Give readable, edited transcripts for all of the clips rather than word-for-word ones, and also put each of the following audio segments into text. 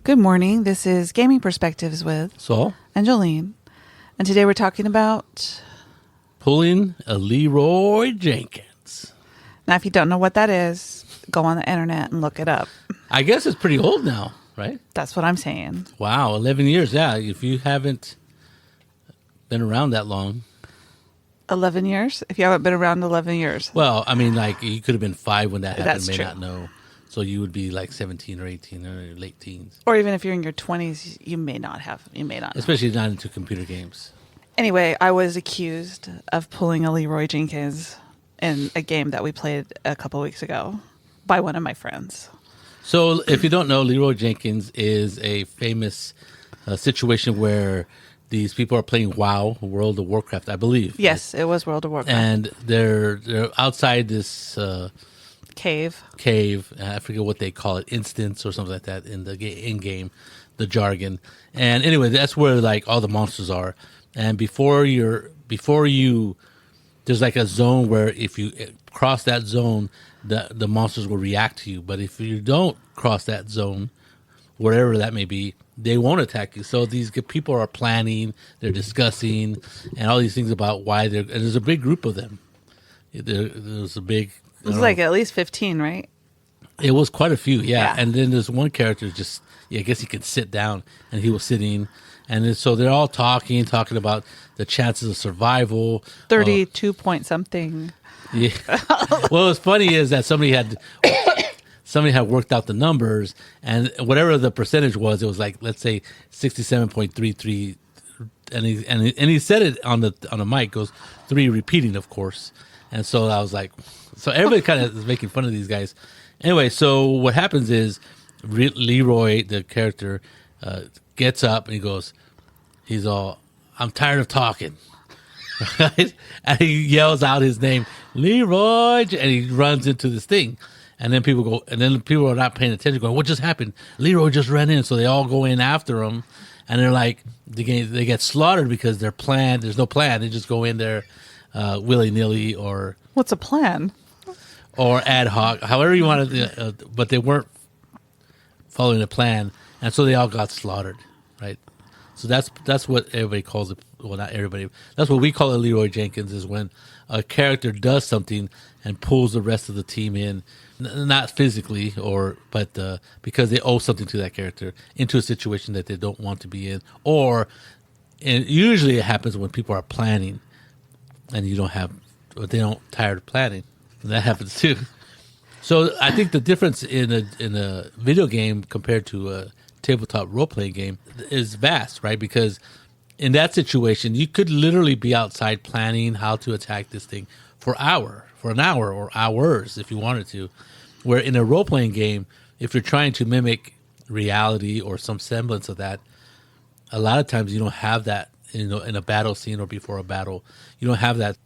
Good morning. This is Gaming Perspectives with Saul and Jolene. And today we're talking about... pulling a Leroy Jenkins. Now, if you don't know what that is, go on the internet and look it up. I guess it's pretty old now, right? That's what I'm saying. Wow, 11 years. Yeah, if you haven't been around that long. 11 years? If you haven't been around 11 years. Well, I mean, like, you could have been 5 when that happened. That's may true. not know. So you would be like 17 or 18 or late teens. Or even if you're in your 20s, you may not know. Especially not into computer games. Anyway, I was accused of pulling a Leroy Jenkins in a game that we played a couple weeks ago by one of my friends. So if you don't know, Leroy Jenkins is a famous situation where these people are playing WoW, World of Warcraft, I believe. Yes, it was World of Warcraft. And they're outside this... Cave. I forget what they call it, instance or something like that in the in-game, the jargon. And anyway, that's where like all the monsters are. And before you, there's like a zone where if you cross that zone, the monsters will react to you. But if you don't cross that zone, wherever that may be, they won't attack you. So these people are planning, they're discussing, and all these things about why and there's a big group of them. There's a big... It was like at least 15, right? It was quite a few, yeah. And then there's one character I guess he could sit down, and he was sitting. And then, so they're all talking about the chances of survival. 32 point something. Yeah. Well, what's funny is that somebody had worked out the numbers, and whatever the percentage was, it was like, let's say 67.33. And he said it on the mic, goes 3 repeating, of course. And so I was like, so everybody kind of is making fun of these guys. Anyway, so what happens is Leroy, the character, gets up and he goes, he's all, I'm tired of talking. Right? And he yells out his name, Leroy, and he runs into this thing. And then people are not paying attention, going, what just happened? Leroy just ran in. So they all go in after him. And they're like, they get slaughtered because there's no plan. They just go in there willy-nilly or... What's a plan? Or ad hoc, however you want to, but they weren't following a plan, and so they all got slaughtered, right? So that's what everybody calls it. Well, not everybody. That's what we call it. Leroy Jenkins is when a character does something and pulls the rest of the team in, not physically but because they owe something to that character into a situation that they don't want to be in, and usually it happens when people are planning, and they don't tired of planning. And that happens too. So I think the difference in a video game compared to a tabletop role-playing game is vast, right? Because in that situation, you could literally be outside planning how to attack this thing for an hour or hours if you wanted to. Where in a role-playing game, if you're trying to mimic reality or some semblance of that, a lot of times you don't have that, in a battle scene or before a battle. You don't have that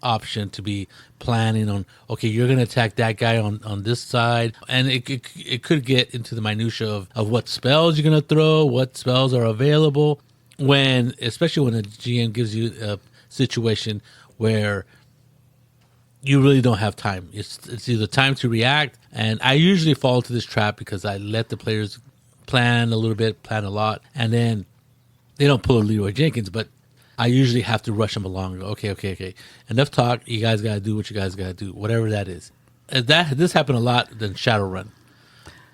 option to be planning on, okay, you're going to attack that guy on this side, and it could get into the minutia of what spells you're going to throw, what spells are available, especially when a GM gives you a situation where you really don't have time. It's either time to react, and I usually fall into this trap because I let the players plan a little bit, plan a lot, and then they don't pull a Leroy Jenkins, but I usually have to rush them along. Okay. Enough talk. You guys got to do what you guys got to do, whatever that is. This happened a lot in Shadowrun.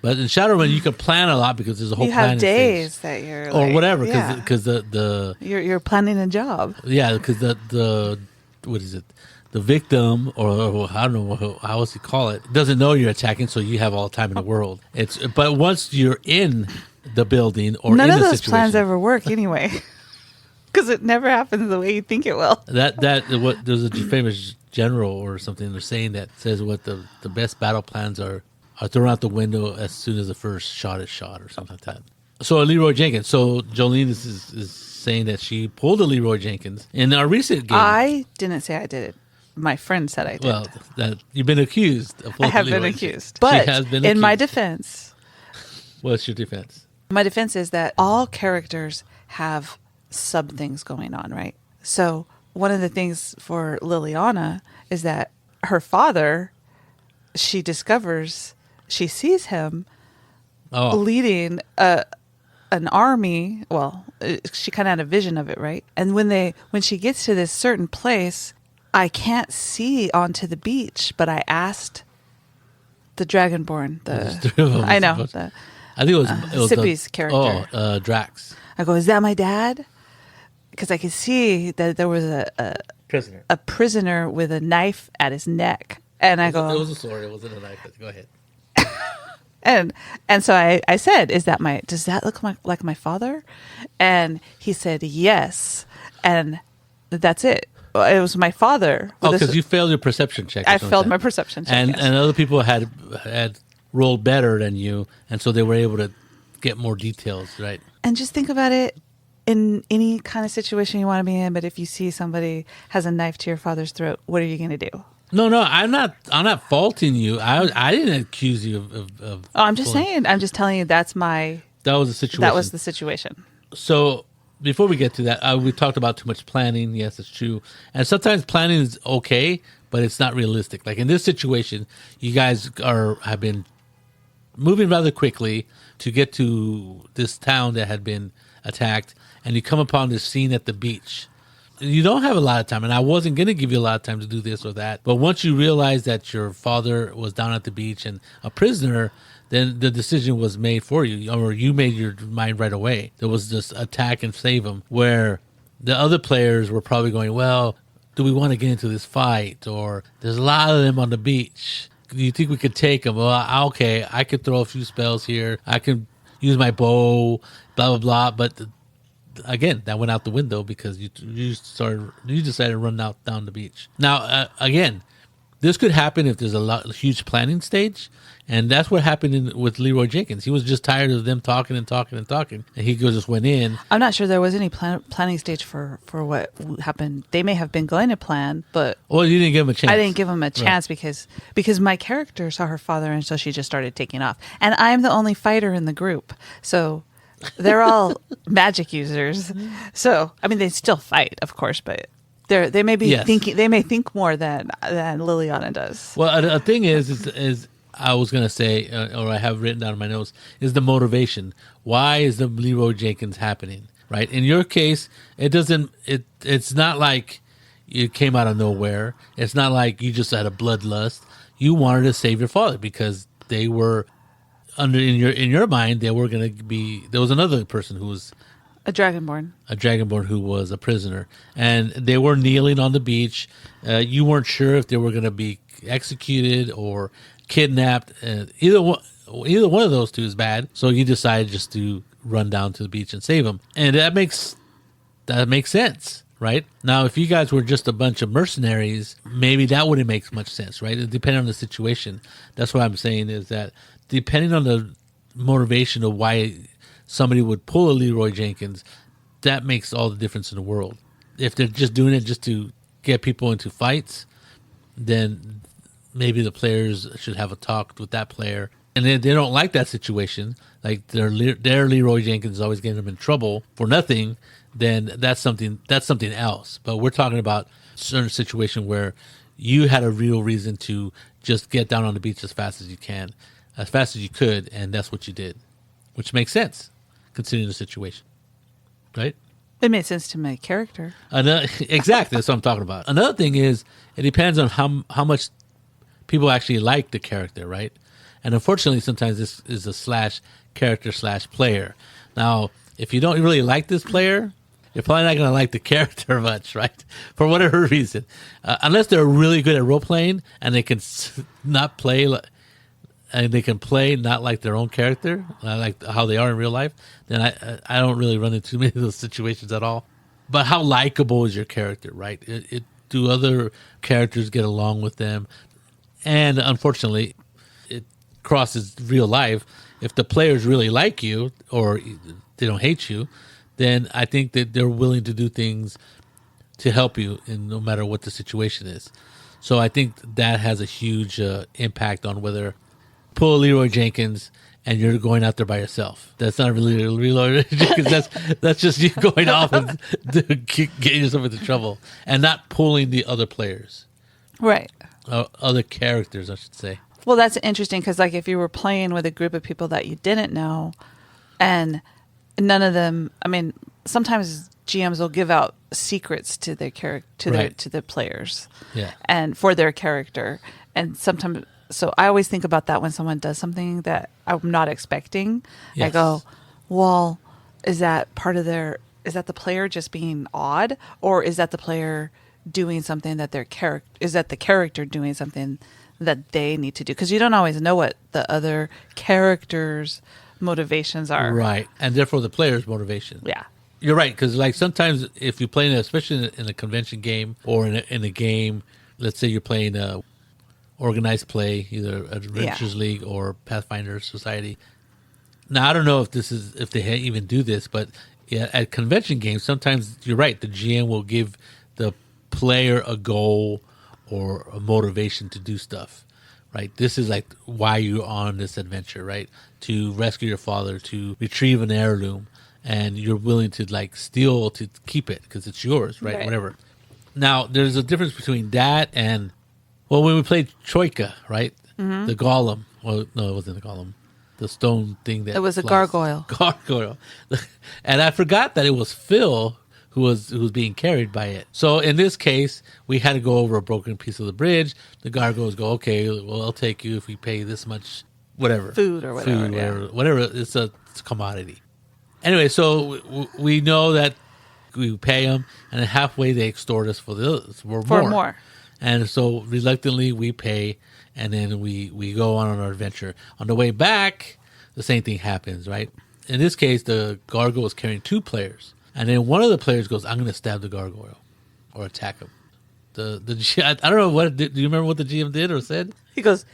But in Shadowrun, you can plan a lot because there's a whole plan. You have days that you're or whatever, because you're planning a job. Yeah, because the what is it? The victim, or I don't know how else you call it, doesn't know you're attacking, so you have all the time in the world. But once you're in the building or none in of the those situation, plans ever work anyway. Because it never happens the way you think it will. There's a famous general or something they're saying that says what the best battle plans are thrown out the window as soon as the first shot is shot or something like that. So Leroy Jenkins. So Jolene is saying that she pulled a Leroy Jenkins in our recent game. I didn't say I did it. My friend said I did. Well, you've been accused of pulling I have Leroy been accused. Jenkins. But she has been in accused. my defense. What's your defense? My defense is that all characters have sub things going on, right? So one of the things for Liliana is that her father, she sees him leading a an army. Well, she kind of had a vision of it, right? And when she gets to this certain place, I can't see onto the beach, but I asked the Dragonborn, There's three of them, I know, suppose. the I think it was Sippy's character. Drax. I go, is that my dad? Because I could see that there was Prisoner. a prisoner with a knife at his neck. And I go, It was a sword. It wasn't a knife. Go ahead. and so I said, does that look like my father? And he said, yes. And that's it. It was my father. Oh, because you failed your perception check. I failed my perception check. And yes. and other people had rolled better than you, and so they were able to get more details, right? And just think about it in any kind of situation you want to be in, but if you see somebody has a knife to your father's throat, what are you going to do? No, I'm not faulting you. I didn't accuse you of Oh, I'm just saying. I'm just telling you that was the situation. That was the situation. So before we get to that, we talked about too much planning. Yes, it's true. And sometimes planning is okay, but it's not realistic. Like in this situation, you guys have been moving rather quickly to get to this town that had been attacked, and you come upon this scene at the beach. You don't have a lot of time, and I wasn't going to give you a lot of time to do this or that. But once you realize that your father was down at the beach and a prisoner, then the decision was made for you, or you made your mind right away. There was this attack and save him, where the other players were probably going, well, do we want to get into this fight? Or there's a lot of them on the beach. Do you think we could take them? Well, okay, I could throw a few spells here. I can use my bow, blah, blah, blah. But again, that went out the window because you decided to run out down the beach. Now, again, this could happen if there's a huge planning stage, and that's what happened with Leroy Jenkins. He was just tired of them talking and talking and talking, and he just went in. I'm not sure there was any planning stage for what happened. They may have been going to plan, but well, you didn't give him a chance. I didn't give him a chance because my character saw her father, and so she just started taking off. And I'm the only fighter in the group, so they're all magic users. So I mean, they still fight, of course, but they may be thinking. They may think more than Liliana does. Well, a thing is I was gonna say, or I have written down in my notes, is the motivation. Why is the Leroy Jenkins happening? Right. In your case, it doesn't. It's not like you came out of nowhere. It's not like you just had a bloodlust. You wanted to save your father because they were in your mind. They were gonna be. There was another person who was a dragonborn who was a prisoner, and they were kneeling on the beach. You weren't sure if they were going to be executed or kidnapped. Either one of those two is bad. So you decided just to run down to the beach and save them, and that makes sense, right? Now, if you guys were just a bunch of mercenaries, maybe that wouldn't make much sense, right? Depending on the situation. That's what I'm saying is that depending on the motivation of why somebody would pull a Leroy Jenkins, that makes all the difference in the world. If they're just doing it just to get people into fights, then maybe the players should have a talk with that player. And then they don't like that situation, like their Leroy Jenkins is always getting them in trouble for nothing, then that's something else. But we're talking about a certain situation where you had a real reason to just get down on the beach as fast as you could, and that's what you did, which makes sense considering the situation, right? It made sense to my character. Exactly, that's what I'm talking about. Another thing is, it depends on how much people actually like the character, right? And unfortunately, sometimes this is a /character/player. Now, if you don't really like this player, you're probably not going to like the character much, right? For whatever reason. Unless they're really good at role-playing and they can not play... and they can play not like their own character, like how they are in real life, then I don't really run into too many of those situations at all. But how likable is your character, right? Do other characters get along with them? And unfortunately, it crosses real life. If the players really like you or they don't hate you, then I think that they're willing to do things to help you in no matter what the situation is. So I think that has a huge impact on whether pull Leroy Jenkins and you're going out there by yourself. That's not really Leroy Jenkins. That's just you going off and getting yourself into trouble and not pulling the other players. Right. Other characters, I should say. Well, that's interesting because like if you were playing with a group of people that you didn't know and none of them. I mean, sometimes GMs will give out secrets to their to the players, and for their character, and sometimes. So I always think about that when someone does something that I'm not expecting. Yes. I go, well, is that part of their? Is that the player just being odd, or is that the player doing something that their character? Is that the character doing something that they need to do? Because you don't always know what the other character's motivations are. Right, and therefore the player's motivation. Yeah. You're right, because like sometimes if you're playing, especially in a convention game or in a game, let's say you're playing a organized play, either Adventures League or Pathfinder Society. Now I don't know if they even do this, but at convention games, sometimes you're right. The GM will give the player a goal or a motivation to do stuff. Right, this is like why you're on this adventure, right? To rescue your father, to retrieve an heirloom, and you're willing to like steal to keep it because it's yours, right? Whatever. Now, there's a difference between that and, well, when we played Troika, right? Mm-hmm. The golem. Well, no, it wasn't the golem. The stone thing that it was flies. A gargoyle. Gargoyle, and I forgot that it was Phil who was being carried by it. So in this case, we had to go over a broken piece of the bridge. The gargoyles go, okay, well, I'll take you if we pay this much, whatever. Food or whatever. Whatever. It's a commodity. Anyway, so we know that we pay them, and then halfway they extort us for more. And so reluctantly we pay, and then we go on our adventure. On the way back, the same thing happens, right? In this case, the gargoyle is carrying 2 players. And then one of the players goes, I'm going to stab the gargoyle or attack him. I don't know, do you remember what the GM did or said? He goes,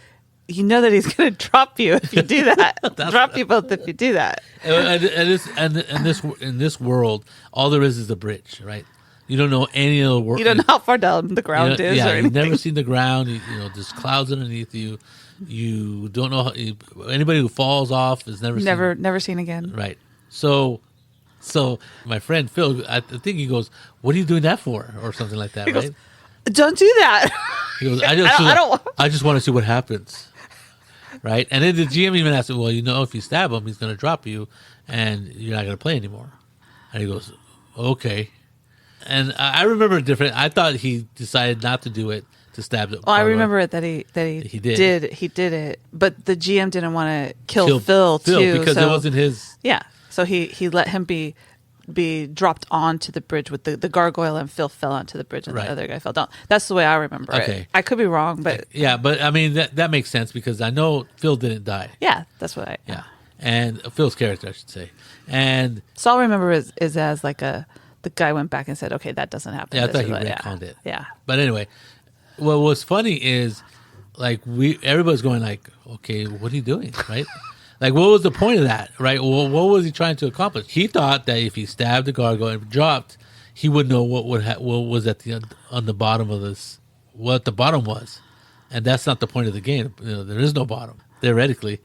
you know that he's going to drop you if you do that. Drop you both if you do that. In this world, all there is a bridge, right? You don't know any of the world. You don't know how far down the ground is or anything. You've never seen the ground. There's clouds underneath you. You don't know anybody who falls off is never seen again. Right. So my friend Phil, I think he goes, "What are you doing that for?" or something like that, right? Don't do that. He goes, I just want to see what happens, right? And then the GM even asked him, "Well, if you stab him, he's going to drop you, and you're not going to play anymore." And he goes, "Okay." And I remember different. I thought he decided not to do it to stab it. Well, I remember it that he did it, but the GM didn't want to kill Phil too because it wasn't his. Yeah. So he let him be dropped onto the bridge with the gargoyle, and Phil fell onto the bridge, and the other guy fell down. That's the way I remember it. I could be wrong, but but I mean that makes sense because I know Phil didn't die. Yeah, that's what and Phil's character, I should say, and Saul remember is as like the guy went back and said, okay, that doesn't happen. Yeah, I thought he retconned it. Yeah, but anyway, what was funny is like everybody's going like, okay, what are you doing, right? Like, what was the point of that, right? Well, what was he trying to accomplish? He thought that if he stabbed the gargoyle and dropped, he would know what was at the on the bottom of this, what the bottom was, and that's not the point of the game. There is no bottom theoretically,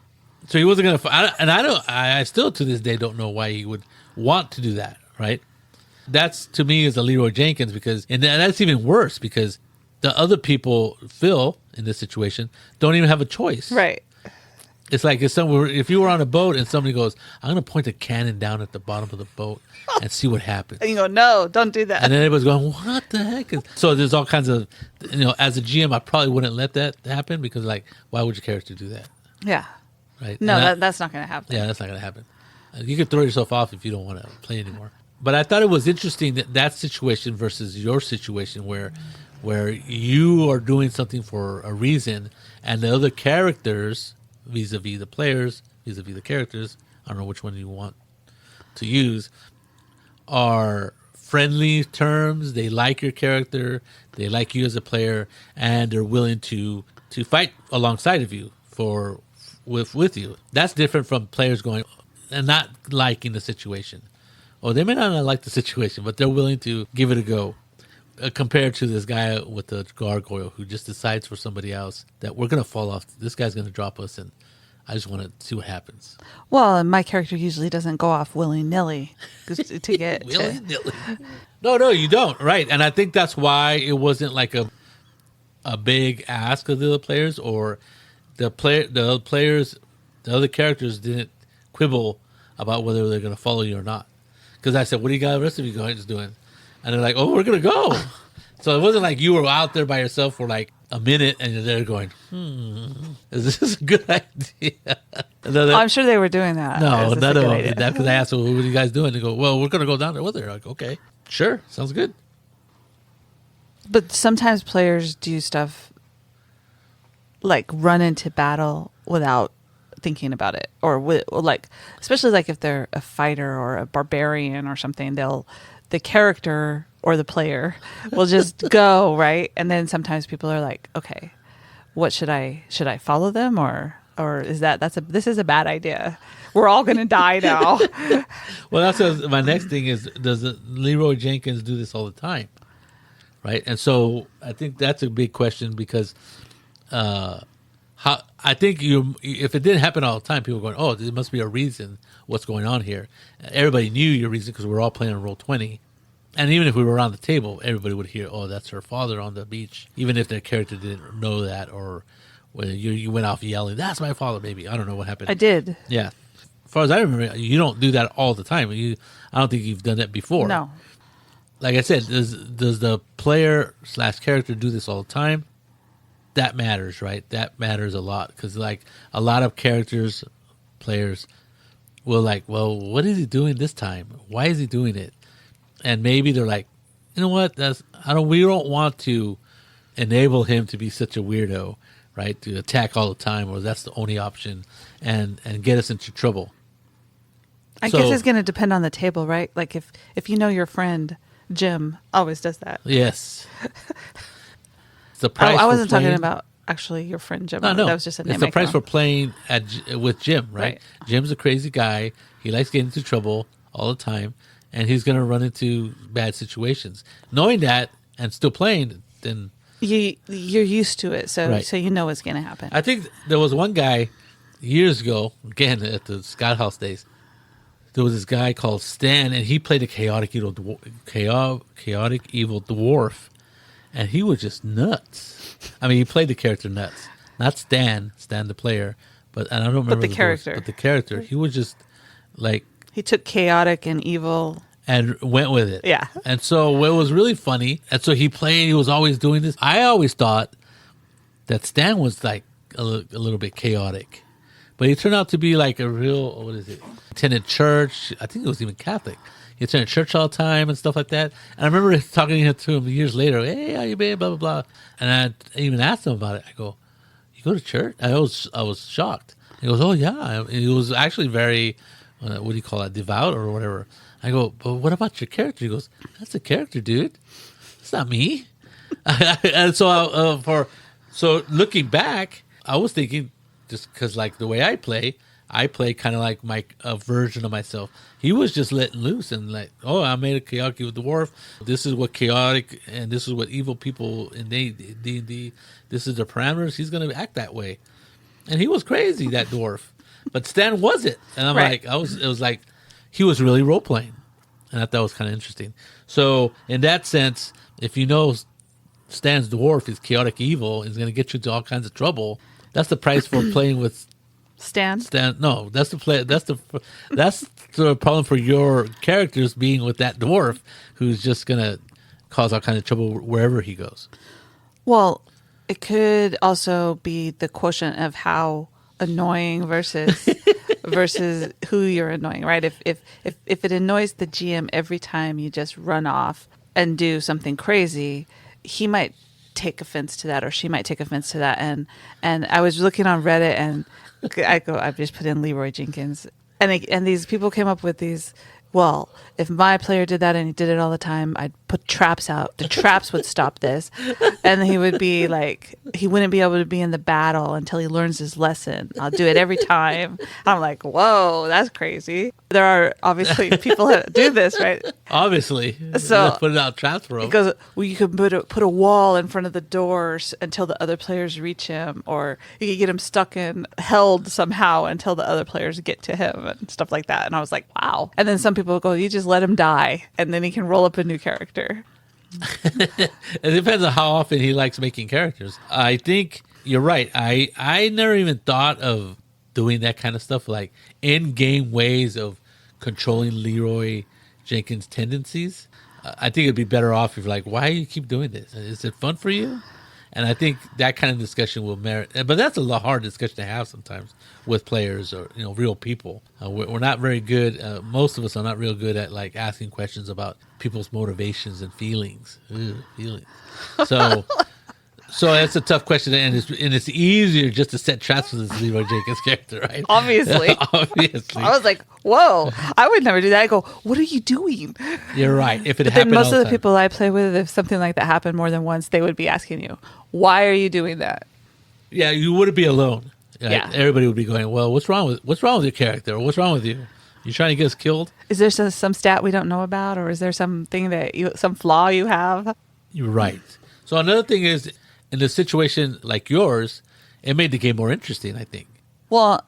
so he wasn't going to. And I still to this day don't know why he would want to do that, right? That's to me is a Leroy Jenkins and that's even worse because the other people, Phil in this situation, don't even have a choice, right? It's like if you were on a boat and somebody goes, I'm going to point a cannon down at the bottom of the boat and see what happens. And you go, no, don't do that. And then everybody's going, what the heck? So there's all kinds of, as a GM, I probably wouldn't let that happen because like, why would your character do that? Yeah. Right. No, that's not going to happen. Yeah, that's not going to happen. You could throw yourself off if you don't want to play anymore. But I thought it was interesting that situation versus your situation where you are doing something for a reason and the other characters vis-a-vis the players, vis-a-vis the characters, I don't know which one you want to use, are friendly terms. They like your character, they like you as a player, and they're willing to fight alongside of you with you. That's different from players going and not liking the situation. Or they may not like the situation, but they're willing to give it a go. Compared to this guy with the gargoyle who just decides for somebody else that we're going to fall off. This guy's going to drop us, and I just want to see what happens. Well, my character usually doesn't go off willy-nilly to get willy-nilly. No, you don't. Right, and I think that's why it wasn't like a big ask of the other players, or the other characters didn't quibble about whether they're going to follow you or not. Because I said, what do you got the rest of you guys doing? And they're like, oh, we're going to go. So it wasn't like you were out there by yourself for like a minute and you're there going, is this a good idea? I'm sure they were doing that. No, none of them did that, because I asked them, what are you guys doing? They go, well, we're going to go down there with her. Like, okay, sure, sounds good. But sometimes players do stuff like run into battle without thinking about it, or like, especially like if they're a fighter or a barbarian or something, the character or the player will just go, right? And then sometimes people are like, okay, what should I follow them, or this is a bad idea. We're all going to die now. Well, that's my next thing is, does Leroy Jenkins do this all the time? Right. And so I think that's a big question, because I think if it didn't happen all the time, people are going, oh, there must be a reason what's going on here. Everybody knew your reason because we're all playing on Roll20. And even if we were around the table, everybody would hear, oh, that's her father on the beach, even if their character didn't know that, or when you went off yelling, that's my father, maybe. I don't know what happened. I did. Yeah. As far as I remember, you don't do that all the time. I don't think you've done that before. No. Like I said, does the player/character do this all the time? That matters, right? That matters a lot, because like a lot of players will like, well, what is he doing this time? Why is he doing it? And maybe they're like, you know what? We don't want to enable him to be such a weirdo, right? To attack all the time, or that's the only option, and get us into trouble. I guess it's going to depend on the table, right? Like if you know your friend Jim always does that. Yes. It's the price. I wasn't talking about actually your friend Jim. No. That was just a name. It's the price for playing with Jim, right? Jim's a crazy guy. He likes getting into trouble all the time, and he's going to run into bad situations. Knowing that and still playing, then you're used to it, so Right. so you know what's going to happen. I think there was one guy years ago, again at the Scott House days. There was this guy called Stan, and he played a chaotic evil dwarf, and he was just nuts. I mean, he played the character nuts, not Stan the player, but I don't remember the character. But the character, he was just like, he took chaotic and evil and went with it. Yeah. And so it was really funny. And so he was always doing this. I always thought that Stan was like a little bit chaotic. But he turned out to be like a real, what is it? Attended church. I think it was even Catholic. He attended church all the time and stuff like that. And I remember talking to him years later. Hey, how you been? Blah, blah, blah. And I even asked him about it. I go, you go to church? I was shocked. He goes, oh, yeah. And he was actually very, what do you call it, devout or whatever. I go, but what about your character? He goes, that's a character, dude. It's not me. And so so looking back, I was thinking, just because like the way I play kind of like a version of myself. He was just letting loose and like, oh, I made a chaotic evil dwarf. This is what chaotic and this is what evil people in D&D, this is their parameters. He's going to act that way. And he was crazy, that dwarf. But Stan wasn't. And I'm Right. like, it was like, he was really role playing. And I thought that was kind of interesting. So in that sense, if you know Stan's dwarf is chaotic evil, is going to get you into all kinds of trouble. That's the price for playing with Stan. No, that's the problem for your characters being with that dwarf who's just going to cause all kinds of trouble wherever he goes. Well, it could also be the quotient of how annoying versus who you're annoying, right? If it annoys the GM every time you just run off and do something crazy, he might take offense to that, or she might take offense to that. And I was looking on Reddit, and I've just put in Leroy Jenkins, and these people came up with these. Well, if my player did that and he did it all the time, I'd put traps out. The traps would stop this. And he would be like, he wouldn't be able to be in the battle until he learns his lesson. I'll do it every time. I'm like, whoa, that's crazy. There are obviously people that do this, right? Obviously. So put it out traps for him. Because you could put a wall in front of the doors until the other players reach him, or you could get him held somehow until the other players get to him and stuff like that. And I was like, wow. And then some people go, you just let him die, and then he can roll up a new character. It depends on how often he likes making characters. I think you're right. I never even thought of doing that kind of stuff, like in-game ways of controlling Leroy Jenkins' tendencies. I think it'd be better off if you're like, why do you keep doing this? Is it fun for you? And I think that kind of discussion will merit. But that's a hard discussion to have sometimes with players or real people. We're not very good. Most of us are not real good at like asking questions about people's motivations and feelings. Feelings. So that's a tough question, and it's easier just to set traps with this Leroy Jenkins character, right? Obviously. Obviously. I was like, whoa, I would never do that. I go, what are you doing? You're right. If it But happened then most all of the time. people I play with, if something like that happened more than once, they would be asking you, why are you doing that? Yeah, you wouldn't be alone. Right? Yeah. Everybody would be going, well, what's wrong with your character? Or what's wrong with you? You trying to get us killed? Is there some stat we don't know about, or is there something some flaw you have? You're right. So another thing is, in a situation like yours, it made the game more interesting, I think. Well,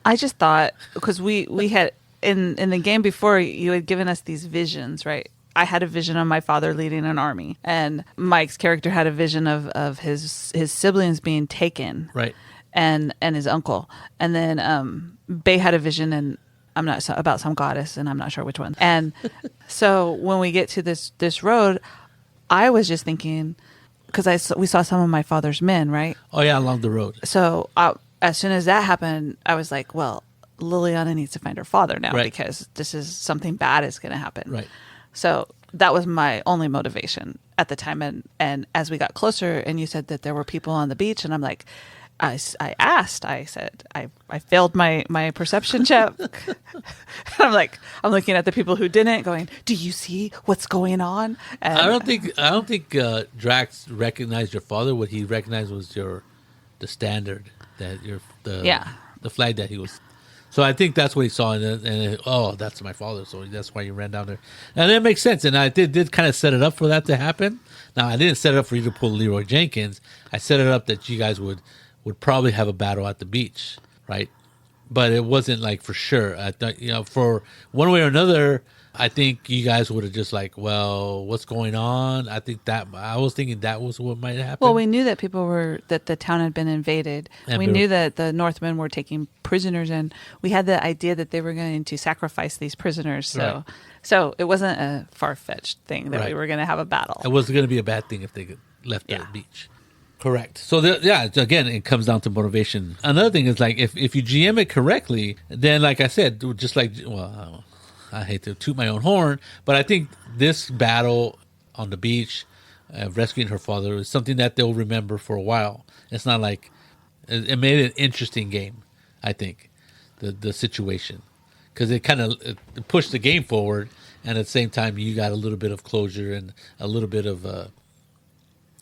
I just thought, because we had, in the game before, you had given us these visions, right? I had a vision of my father leading an army, and Mike's character had a vision of his siblings being taken. Right. And his uncle. And then Bay had a vision, and I'm not about some goddess, and I'm not sure which one. And so when we get to this road, I was just thinking, because we saw some of my father's men, right? Oh, yeah, along the road. So as soon as that happened, I was like, well, Liliana needs to find her father now, Right. because this is something bad is going to happen. Right. So that was my only motivation at the time. And as we got closer, and you said that there were people on the beach, and I'm like, I said, I failed my perception check. I'm looking at the people who didn't, going, do you see what's going on? And I don't think Drax recognized your father. What he recognized was the standard that the flag that he was. So I think that's what he saw, and oh, that's my father. So that's why he ran down there, and that makes sense. And I did kind of set it up for that to happen. Now I didn't set it up for you to pull Leroy Jenkins. I set it up that you guys would probably have a battle at the beach, right? But it wasn't like for sure. I thought, for one way or another, I think you guys would have just like, well, what's going on? I was thinking that was what might happen. well, we knew that that the town had been invaded. And we knew that the Northmen were taking prisoners, and we had the idea that they were going to sacrifice these prisoners. So it wasn't a far-fetched thing that we were going to have a battle. It wasn't going to be a bad thing if they left Yeah. that beach. Correct. So again, it comes down to motivation. Another thing is like if you GM it correctly, then like I said, just like, well, I hate to toot my own horn, but I think this battle on the beach, rescuing her father, is something that they'll remember for a while. It's not like it made an interesting game. I think the situation, because it kind of pushed the game forward, and at the same time you got a little bit of closure and a little bit of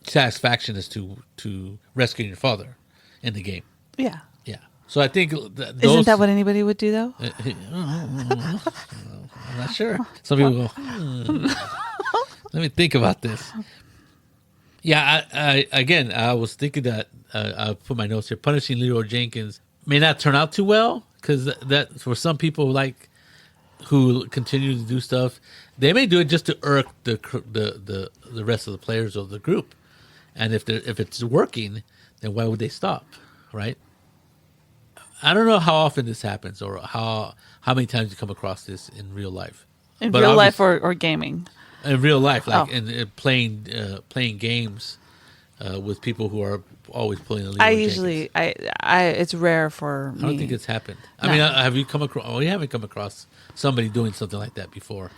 satisfaction as to rescuing your father in the game. Yeah. Yeah. So I think Isn't that what anybody would do, though? I'm not sure. Some people go, let me think about this. Yeah, I was thinking that I'll put my notes here. Punishing Leroy Jenkins may not turn out too well, because that for some people like who continue to do stuff, they may do it just to irk the rest of the players of the group. And if it's working, then why would they stop, right? I don't know how often this happens, or how many times you come across this in real life. In real life or gaming? In real life, like in playing games with people who are always pulling the Leroy Jenkins. It's rare for me. I don't think it's happened. I No. mean, have you come across? Oh, you haven't come across somebody doing something like that before.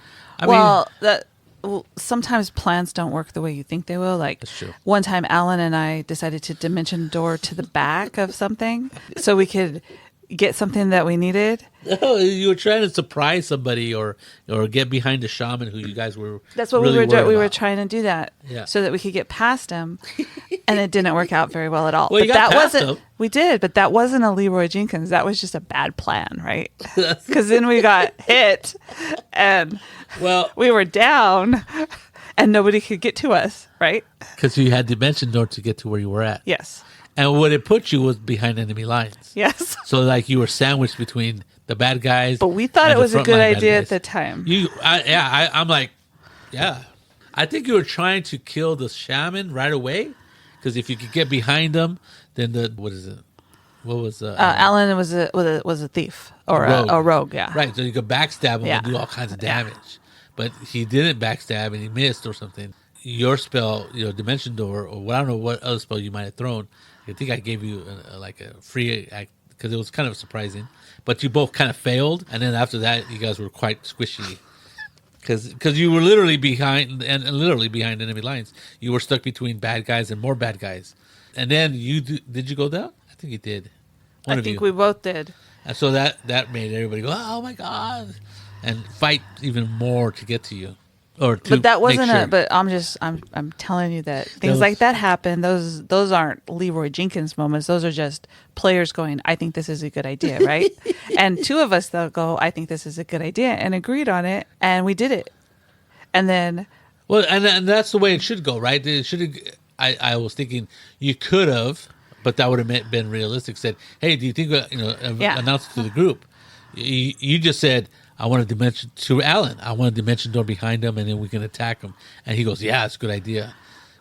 Sometimes plans don't work the way you think they will. Like That's true. one time, Alan and I decided to dimension door to the back of something so we could get something that we needed. Oh, you were trying to surprise somebody or get behind a shaman who you guys were. That's what really we were doing. worried We were about. trying to do that Yeah. so that we could get past him, and it didn't work out very well at all. Well, you but got that past wasn't. him. We did, but that wasn't a Leroy Jenkins. That was just a bad plan, right? Because then we got hit, and Well, we were down, and nobody could get to us, right? because you had dimension door to get to where you were at. Yes. And what it put you was behind enemy lines. Yes. So like you were sandwiched between the bad guys. But we thought and it the was a frontline good bad idea guys. at the time. I'm like, yeah. I think you were trying to kill the shaman right away, because if you could get behind them, then what was Alan was a thief or a rogue. Yeah. Right. So you could backstab him Yeah. and do all kinds of damage, but he didn't backstab and he missed or something. Your spell, Dimension Door, or I don't know what other spell you might have thrown. I think I gave you a free act because it was kind of surprising, but you both kind of failed, and then after that, you guys were quite squishy. Because you were literally behind literally behind enemy lines. You were stuck between bad guys and more bad guys. And then did you go down? I think you did. I think we both did. And so that made everybody go, oh my God, and fight even more to get to you. But that wasn't but I'm telling you that things like that happen. Those aren't Leroy Jenkins moments. Those are just players going, I think this is a good idea, right? And two of us they'll go, I think this is a good idea, and agreed on it, and we did it. And then and that's the way it should go, right? It should. I was thinking you could have, but that would have been realistic. Said, hey, do you think announce it to the group? You just said, I want a dimension to Alan. I want a dimension door behind him, and then we can attack him. And he goes, "Yeah, it's a good idea."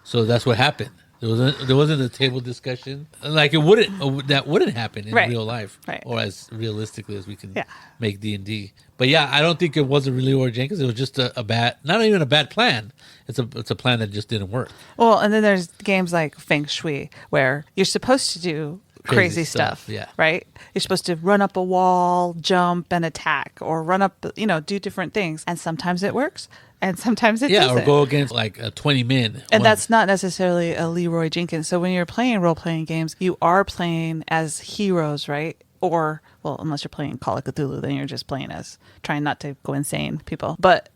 So that's what happened. There wasn't a table discussion like that wouldn't happen in real life, right. Or as realistically as we can make D&D. But yeah, I don't think it wasn't really Leroy Jenkins. It was just a bad, not even a bad plan. It's a plan that just didn't work. Well, and then there's games like Feng Shui where you're supposed to do crazy stuff, right? You're supposed to run up a wall, jump, and attack, or run up, do different things. And sometimes it works, and sometimes it doesn't. Or go against 20 men. And that's not necessarily a Leroy Jenkins. So when you're playing role-playing games, you are playing as heroes, right? Or, well, unless you're playing Call of Cthulhu, then you're just playing as trying not to go insane people. But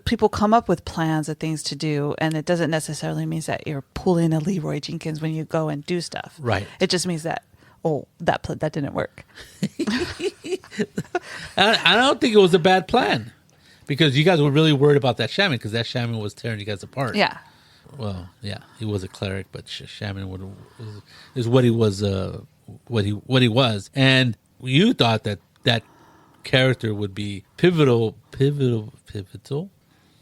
people come up with plans of things to do, and it doesn't necessarily mean that you're pulling a Leroy Jenkins when you go and do stuff. Right. It just means that, that didn't work. I don't think it was a bad plan because you guys were really worried about that shaman because that shaman was tearing you guys apart. Yeah. Well, yeah, he was a cleric, but shaman is what he was. What he was, and you thought that character would be pivotal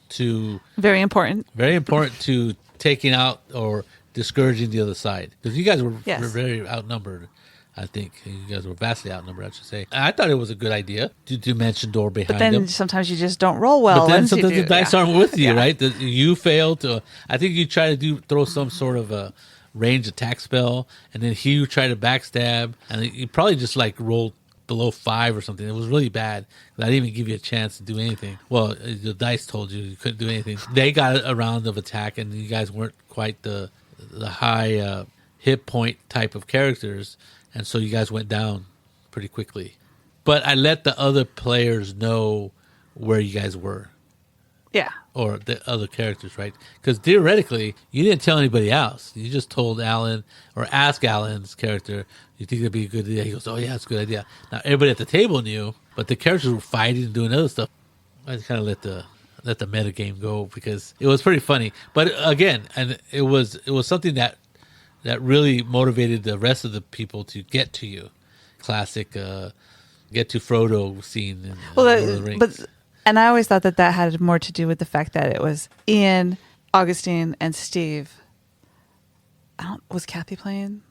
to very important to taking out or discouraging the other side because you guys were very outnumbered. I think you guys were vastly outnumbered, I should say. I thought it was a good idea to dimension door behind them. But then sometimes you just don't roll well. But then sometimes the dice aren't with you, right? Yeah. You failed to. I think you try to throw some sort of a range attack spell, and then he tried to backstab, and you probably just rolled below 5 or something. It was really bad. I didn't even give you a chance to do anything. Well, the dice told you couldn't do anything. They got a round of attack, and you guys weren't quite the high hit point type of characters, and so you guys went down pretty quickly. But I let the other players know where you guys were. Yeah. Or the other characters, right? Because theoretically, you didn't tell anybody else. You just told Alan or asked Alan's character, you think it'd be a good idea? He goes, oh, yeah, it's a good idea. Now, everybody at the table knew, but the characters were fighting and doing other stuff. I just kind of let the meta game go because it was pretty funny. But again, and it was something that really motivated the rest of the people to get to you. Classic get to Frodo scene in Lord of the Rings. And I always thought that had more to do with the fact that it was Ian, Augustine, and Steve. Was Kathy playing?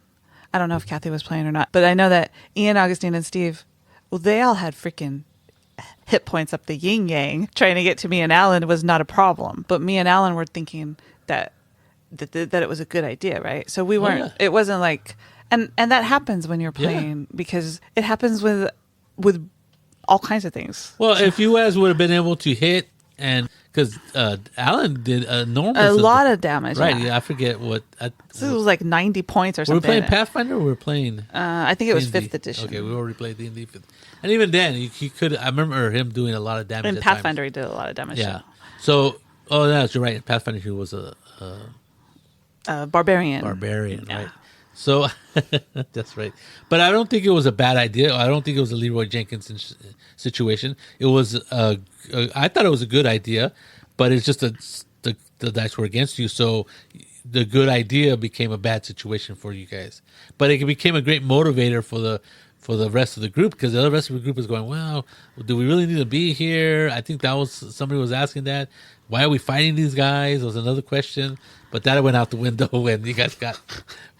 I don't know if Kathy was playing or not. But I know that Ian, Augustine, and Steve, they all had freaking hit points up the yin-yang. Trying to get to me and Alan was not a problem. But me and Alan were thinking that it was a good idea, right? So we weren't... Yeah. It wasn't like... And that happens when you're playing because it happens with all kinds of things. Well, if you guys would have been able to hit, and because Alan did a lot of damage, right? Yeah. Yeah, I forget what. So it was like 90 points or something. Were we playing Pathfinder? Or we were playing. I think it was D&D? 5th edition. Okay, we already played D&D 5th, and even then, he could. I remember him doing a lot of damage. In Pathfinder, he did a lot of damage. Yeah. So, that's you're right. In Pathfinder, he was a barbarian. Barbarian, right? So that's right. But I don't think it was a bad idea. I don't think it was a Leroy Jenkins situation. It was I thought it was a good idea, but it's just the dice were against you. So the good idea became a bad situation for you guys. But it became a great motivator for the rest of the group because the rest of the group is going, well, do we really need to be here? I think that was somebody was asking that. Why are we fighting these guys? Was another question. But that went out the window when you guys got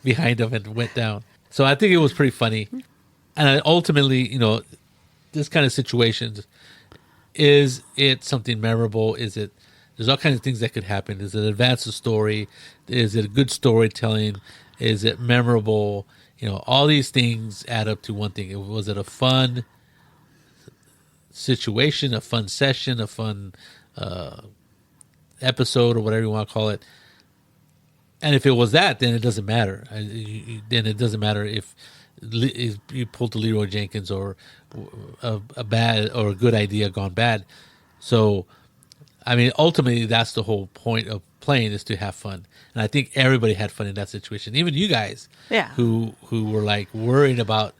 behind them and went down. So I think it was pretty funny. And ultimately, this kind of situations, is it something memorable? There's all kinds of things that could happen. Is it advance the story? Is it a good storytelling? Is it memorable? All these things add up to one thing. Was it a fun situation, a fun session, a fun episode, or whatever you want to call it? And if it was that, then it doesn't matter. Then it doesn't matter if you pulled the Leroy Jenkins or a bad or a good idea gone bad. So, I mean, ultimately, that's the whole point of playing, is to have fun. And I think everybody had fun in that situation. Even you guys, who were like worried about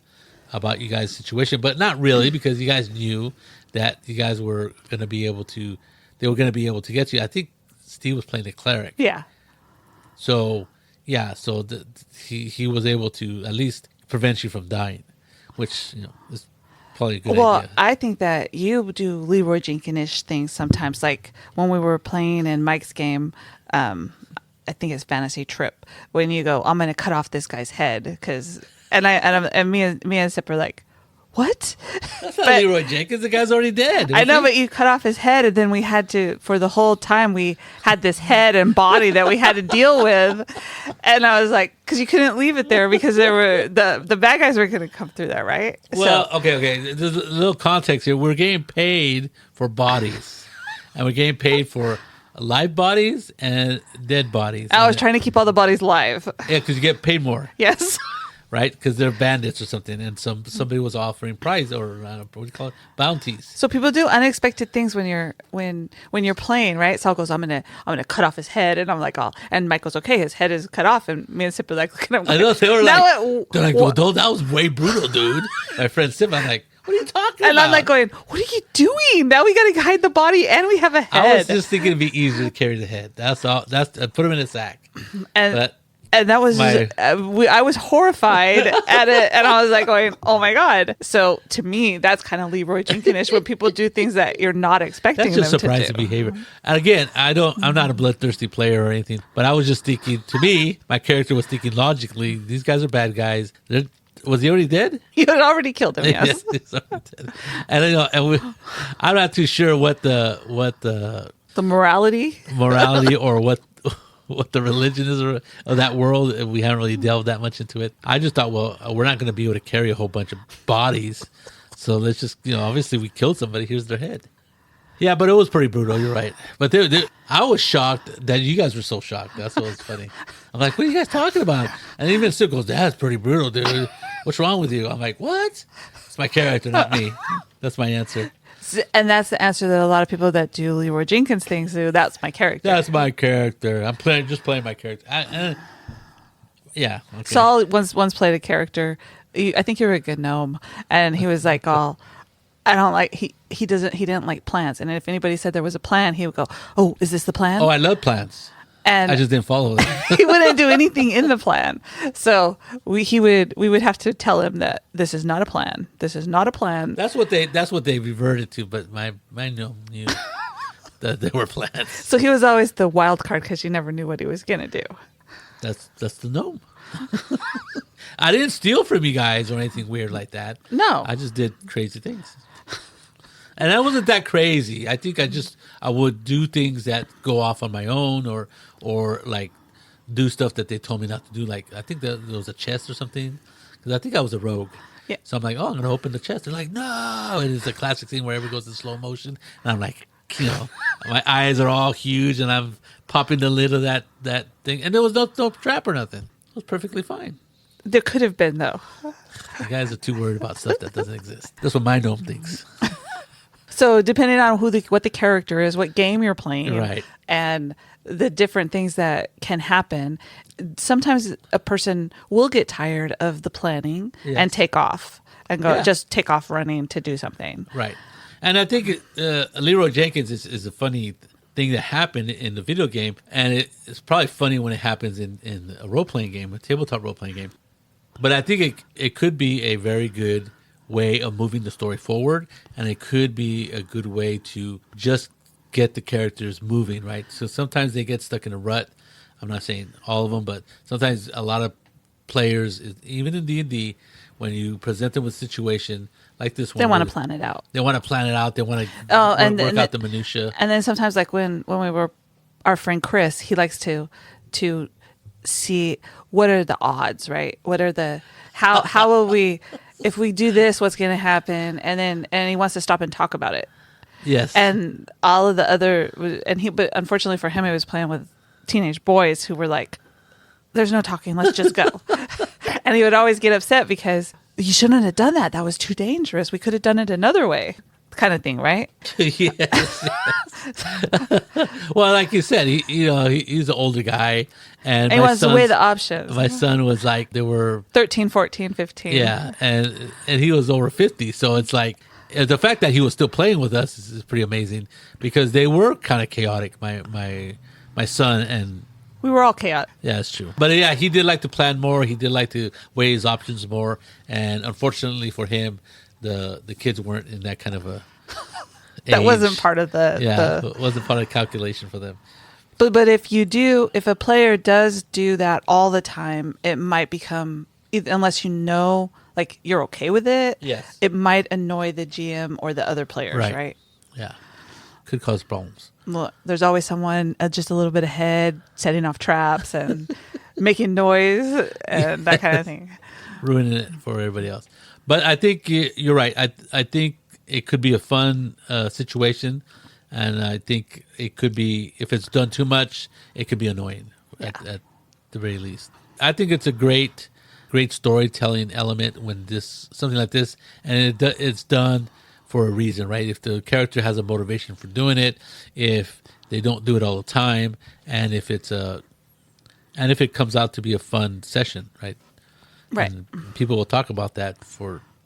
you guys' situation, but not really, because you guys knew that you guys were going to be able to. They were going to be able to get you. I think Steve was playing the cleric. Yeah. So he was able to at least prevent you from dying, which is probably a good idea. Well, I think that you do Leroy Jenkins-ish things sometimes. Like when we were playing in Mike's game, I think it's Fantasy Trip, when you go, I'm going to cut off this guy's head, and me and Sip are like, what? That's not Leroy Jenkins. The guy's already dead. I know, but you cut off his head, and then we had to, for the whole time, we had this head and body that we had to deal with. And I was like, because you couldn't leave it there, because there were the bad guys were going to come through there, right? Well, okay. There's a little context here. We're getting paid for bodies, and we're getting paid for live bodies and dead bodies. I was trying to keep all the bodies live. Yeah, because you get paid more. Yes. Right, because they're bandits or something, and somebody was offering prize, or what do you call it, bounties. So people do unexpected things when you're playing, right? Saul goes, I'm gonna cut off his head, and I'm like, oh, and Mike goes, okay, his head is cut off, and me and Sip are like, looking at him. I know, they're like, well, that was way brutal, dude. My friend Sip, I'm like, what are you talking about? And I'm like going, what are you doing? Now we gotta hide the body, and we have a head. I was just thinking it'd be easier to carry the head. That's all. Put him in a sack. And that was, I was horrified at it, and I was like going, oh my God. So to me, that's kind of Leroy Jenkins-ish, when people do things that you're not expecting them to do. That's just surprising behavior. And again, I'm not a bloodthirsty player or anything, but I was just thinking, to me, my character was thinking logically, these guys are bad guys. Was he already dead? You had already killed him, yes. He's already dead. And I'm not too sure what the morality or what the religion is of that world. We haven't really delved that much into it. I just thought, well, we're not going to be able to carry a whole bunch of bodies, so let's just, obviously we killed somebody. Here's their head. Yeah, but it was pretty brutal. You're right. But I was shocked that you guys were so shocked. That's what was funny. I'm like, what are you guys talking about? And even Sid goes, that's pretty brutal, dude. What's wrong with you? I'm like, what? It's my character, not me. That's my answer. And that's the answer that a lot of people that do Leroy Jenkins things do. That's my character. That's my character. I'm just playing my character. Yeah. Okay. Saul once played a character. I think you were a good gnome, and he was like, "Oh, I don't like." He didn't like plants, and if anybody said there was a plan, he would go, "Oh, is this the plan?" Oh, I love plants. And I just didn't follow them. He wouldn't do anything in the plan. So we would have to tell him that this is not a plan. This is not a plan. That's what they reverted to. But my gnome knew that they were plans. So he was always the wild card, because you never knew what he was gonna do. That's the gnome. I didn't steal from you guys or anything weird like that. No, I just did crazy things. And that wasn't that crazy. I think I would do things that go off on my own, or like do stuff that they told me not to do. Like, I think there was a chest or something, because I think I was a rogue. Yeah. So I'm like, oh, I'm going to open the chest. They're like, no. And it's a classic thing where everyone goes in slow motion. And I'm like, my eyes are all huge, and I'm popping the lid of that thing. And there was no trap or nothing. It was perfectly fine. There could have been, though. You guys are too worried about stuff that doesn't exist. That's what my gnome thinks. So depending on what the character is, what game you're playing, right, and the different things that can happen, sometimes a person will get tired of the planning and take off and go just take off running to do something. Right. And I think Leroy Jenkins is a funny thing that happened in the video game, and it's probably funny when it happens in a role-playing game, a tabletop role-playing game. But I think it could be a very good way of moving the story forward, and it could be a good way to just get the characters moving, right? So sometimes they get stuck in a rut. I'm not saying all of them, but sometimes a lot of players, even in D&D, when you present them with a situation like this one, They want to plan it out. They want to plan it out. They want to work out the minutia. And then sometimes, like when we were, our friend Chris, he likes to see what are the odds, right? What are the how will we, if we do this, what's going to happen? And he wants to stop and talk about it. Yes. And all of the other, but unfortunately for him, he was playing with teenage boys who were like, "There's no talking, let's just go." And he would always get upset because you shouldn't have done that. That was too dangerous. We could have done it another way, kind of thing, right? Yes. Well, like you said, he's an older guy, and he wants to weigh the options. My son was like, they were 13, 14, 15. Yeah, and he was over 50, so it's like the fact that he was still playing with us is pretty amazing because they were kind of chaotic. My son and we were all chaotic. Yeah, it's true. But yeah, he did like to plan more. He did like to weigh his options more. And unfortunately for him, the kids weren't in that kind of a that age. wasn't part of it wasn't part of the calculation for them. But if a player does do that all the time, it might become, unless you know, like you're okay with it. Yes. It might annoy the GM or the other players, right? Yeah. Could cause problems. Well, there's always someone just a little bit ahead, setting off traps and making noise and that kind of thing. Ruining it for everybody else. But I think you're right. I think it could be a fun situation. And I think it could be, if it's done too much, it could be annoying at the very least. I think it's a great storytelling element when something like this, and it's done for a reason, right? If the character has a motivation for doing it, if they don't do it all the time, and if it comes out to be a fun session, right? Right. And people will talk about that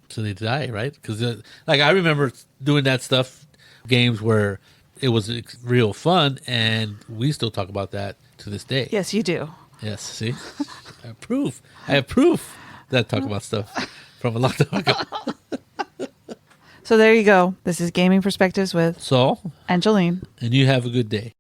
till they die, right? Because like I remember doing that stuff, games where it was real fun, and we still talk about that to this day. Yes, you do. Yes, see? I have proof that I talk about stuff from a long time ago. So there you go. This is Gaming Perspectives with Saul and Jolene. And you have a good day.